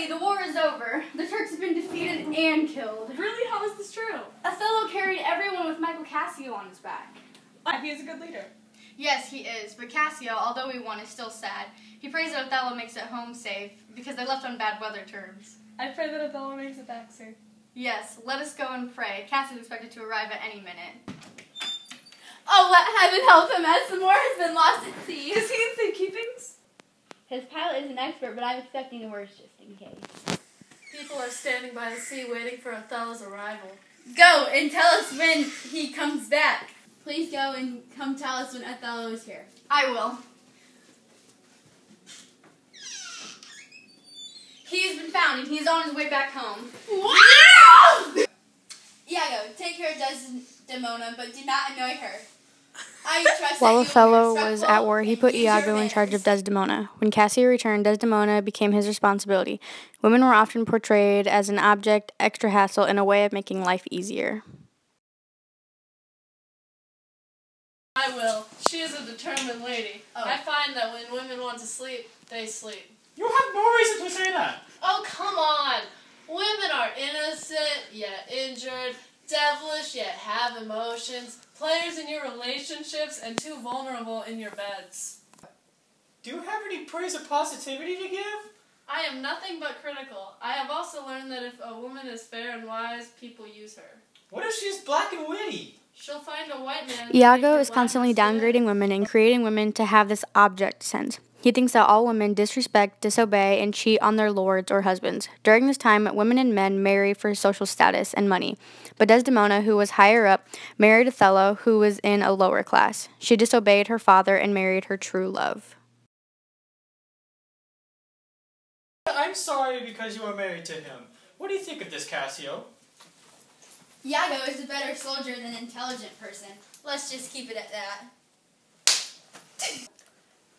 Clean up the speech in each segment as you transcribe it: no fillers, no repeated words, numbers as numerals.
Finally, the war is over. The Turks have been defeated and killed. Really? How is this true? Othello carried everyone with Michael Cassio on his back. He is a good leader. Yes, he is, but Cassio, although he won, is still sad. He prays that Othello makes it home safe, because they left on bad weather terms. I pray that Othello makes it back safe. Yes, let us go and pray. Cassio is expected to arrive at any minute. Oh, let heaven help him, as the Moor has been lost at sea. Is he in safekeepings? His pilot is an expert, but I'm expecting the worst just in case. People are standing by the sea waiting for Othello's arrival. Go and tell us when he comes back. Please go and come tell us when Othello is here. I will. He has been found, and he is on his way back home. Wow! Iago, take care of Desdemona, but do not annoy her. I trust While that Othello you was at war, he put Iago in charge of Desdemona. When Cassio returned, Desdemona became his responsibility. Women were often portrayed as an object, extra hassle, and a way of making life easier. I will. She is a determined lady. Oh. I find that when women want to sleep, they sleep. You have no reason to say that. Oh, come on. Women are innocent, yet injured, devilish, yet have emotions, players in your relationships, and too vulnerable in your beds. Do you have any praise or positivity to give? I am nothing but critical. I have also learned that if a woman is fair and wise, people use her. What if she's black and witty? She'll find a white man. Iago is constantly downgrading women and creating women to have this object sense. He thinks that all women disrespect, disobey, and cheat on their lords or husbands. During this time, women and men marry for social status and money. But Desdemona, who was higher up, married Othello, who was in a lower class. She disobeyed her father and married her true love. I'm sorry because you were married to him. What do you think of this, Cassio? Iago is a better soldier than an intelligent person. Let's just keep it at that.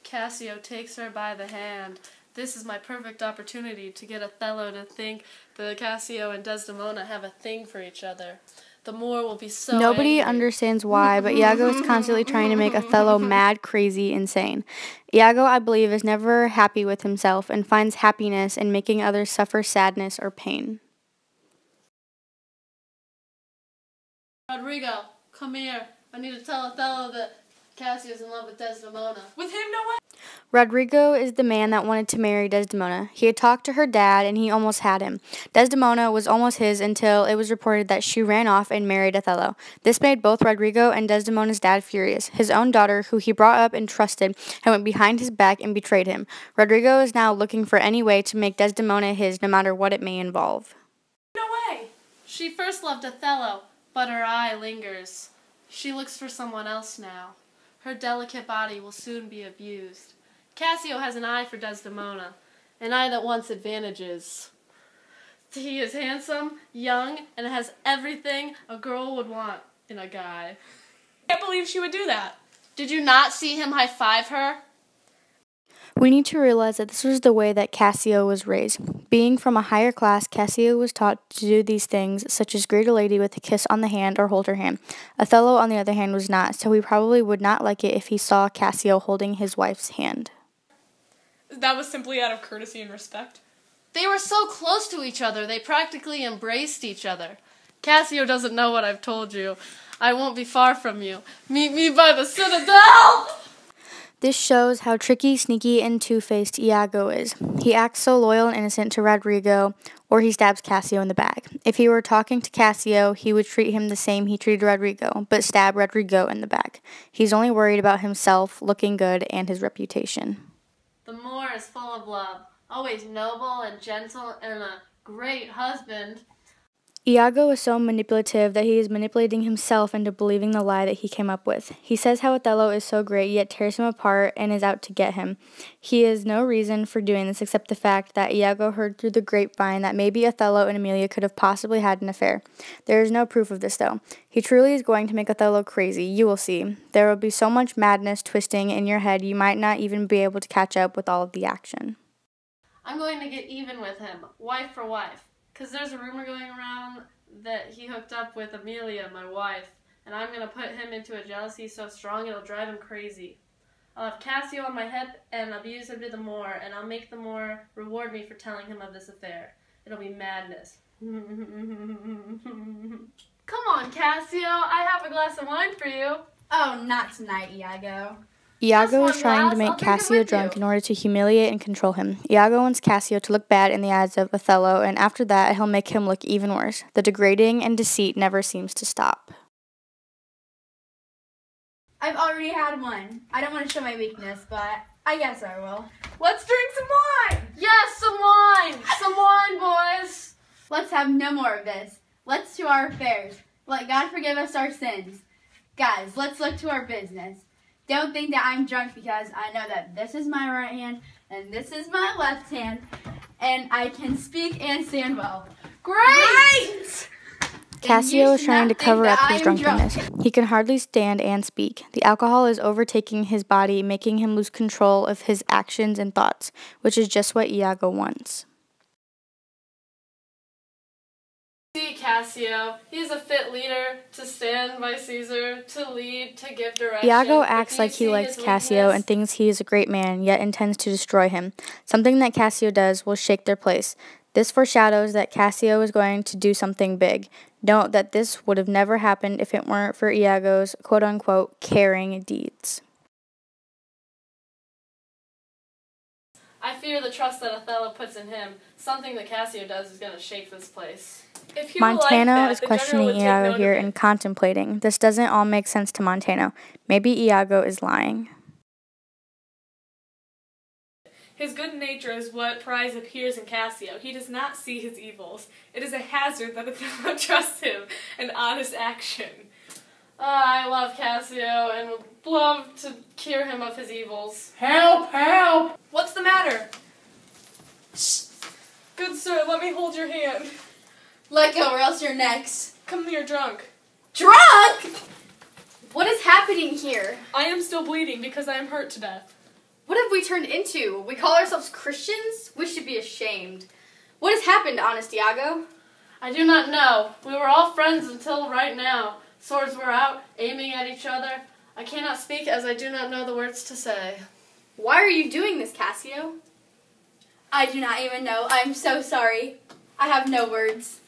Cassio takes her by the hand. This is my perfect opportunity to get Othello to think that Cassio and Desdemona have a thing for each other. The Moor will be so Nobody angry. understands why, but Iago is constantly trying to make Othello mad, crazy, insane. Iago, I believe, is never happy with himself and finds happiness in making others suffer sadness or pain. Rodrigo, come here. I need to tell Othello that Cassio's in love with Desdemona. With him, no way. Rodrigo is the man that wanted to marry Desdemona. He had talked to her dad, and he almost had him. Desdemona was almost his until it was reported that she ran off and married Othello. This made both Rodrigo and Desdemona's dad furious. His own daughter, who he brought up and trusted, had went behind his back and betrayed him. Rodrigo is now looking for any way to make Desdemona his, no matter what it may involve. No way. She first loved Othello, but her eye lingers. She looks for someone else now. Her delicate body will soon be abused. Cassio has an eye for Desdemona, an eye that wants advantages. He is handsome, young, and has everything a girl would want in a guy. I can't believe she would do that. Did you not see him high-five her? We need to realize that this was the way that Cassio was raised. Being from a higher class, Cassio was taught to do these things, such as greet a lady with a kiss on the hand or hold her hand. Othello, on the other hand, was not, so he probably would not like it if he saw Cassio holding his wife's hand. That was simply out of courtesy and respect. They were so close to each other, they practically embraced each other. Cassio doesn't know what I've told you. I won't be far from you. Meet me by the citadel! This shows how tricky, sneaky, and two-faced Iago is. He acts so loyal and innocent to Rodrigo, or he stabs Cassio in the back. If he were talking to Cassio, he would treat him the same he treated Rodrigo, but stab Rodrigo in the back. He's only worried about himself, looking good, and his reputation. The Moor is full of love, always noble and gentle and a great husband. Iago is so manipulative that he is manipulating himself into believing the lie that he came up with. He says how Othello is so great, yet tears him apart and is out to get him. He has no reason for doing this except the fact that Iago heard through the grapevine that maybe Othello and Emilia could have possibly had an affair. There is no proof of this, though. He truly is going to make Othello crazy. You will see. There will be so much madness twisting in your head you might not even be able to catch up with all of the action. I'm going to get even with him, wife for wife. Because there's a rumor going around that he hooked up with Emilia, my wife, and I'm going to put him into a jealousy so strong it'll drive him crazy. I'll have Cassio on my hip and abuse him to the Moor, and I'll make the Moor reward me for telling him of this affair. It'll be madness. Come on, Cassio. I have a glass of wine for you. Oh, not tonight, Iago. Iago Just is one trying to glass, make I'll drink it Cassio with drunk you. in order to humiliate and control him. Iago wants Cassio to look bad in the eyes of Othello, and after that, he'll make him look even worse. The degrading and deceit never seems to stop. I've already had one. I don't want to show my weakness, but I guess I will. Let's drink some wine! Yes, some wine! Some wine, boys! Let's have no more of this. Let's to our affairs. Let God forgive us our sins. Guys, let's look to our business. Don't think that I'm drunk because I know that this is my right hand and this is my left hand, and I can speak and stand well. Great! Cassio is trying to cover up his drunk. drunkenness. He can hardly stand and speak. The alcohol is overtaking his body, making him lose control of his actions and thoughts, which is just what Iago wants. See, Cassio, he's a fit leader to stand by Caesar, to lead, to give direction. Iago But acts do you like he see likes his Cassio weakness? and thinks he is a great man, yet intends to destroy him. Something that Cassio does will shake their place. This foreshadows that Cassio is going to do something big. Note that this would have never happened if it weren't for Iago's quote-unquote caring deeds. I fear the trust that Othello puts in him. Something that Cassio does is going to shake this place. If you were like Montano that, is the general questioning would take Iago note here of it. and contemplating. This doesn't all make sense to Montano. Maybe Iago is lying. His good nature is what prize appears in Cassio. He does not see his evils. It is a hazard that Othello trusts him, an honest action. I love Cassio and would love to cure him of his evils. Help! Help! What's the matter? Good sir, let me hold your hand. Let go or else you're next. Come here drunk. Drunk? What is happening here? I am still bleeding because I am hurt to death. What have we turned into? We call ourselves Christians? We should be ashamed. What has happened, honest Iago? I do not know. We were all friends until right now. Swords were out, aiming at each other. I cannot speak as I do not know the words to say. Why are you doing this, Cassio? I do not even know. I'm so sorry. I have no words.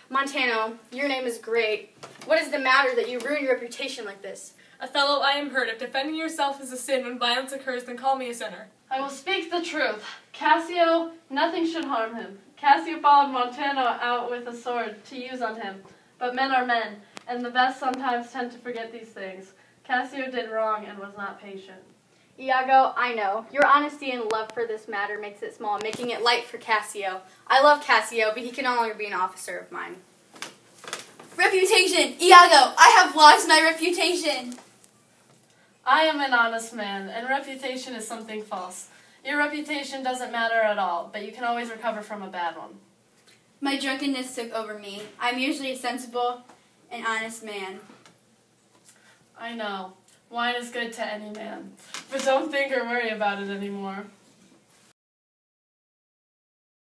Montano, your name is great. What is the matter that you ruin your reputation like this? Othello, I am hurt. If defending yourself is a sin when violence occurs, then call me a sinner. I will speak the truth. Cassio, nothing should harm him. Cassio followed Montano out with a sword to use on him. But men are men, and the best sometimes tend to forget these things. Cassio did wrong and was not patient. Iago, I know. Your honesty and love for this matter makes it small, making it light for Cassio. I love Cassio, but he can no longer be an officer of mine. Reputation! Iago, I have lost my reputation! I am an honest man, and reputation is something false. Your reputation doesn't matter at all, but you can always recover from a bad one. My drunkenness took over me. I'm usually a sensible and honest man. I know. Wine is good to any man. But don't think or worry about it anymore.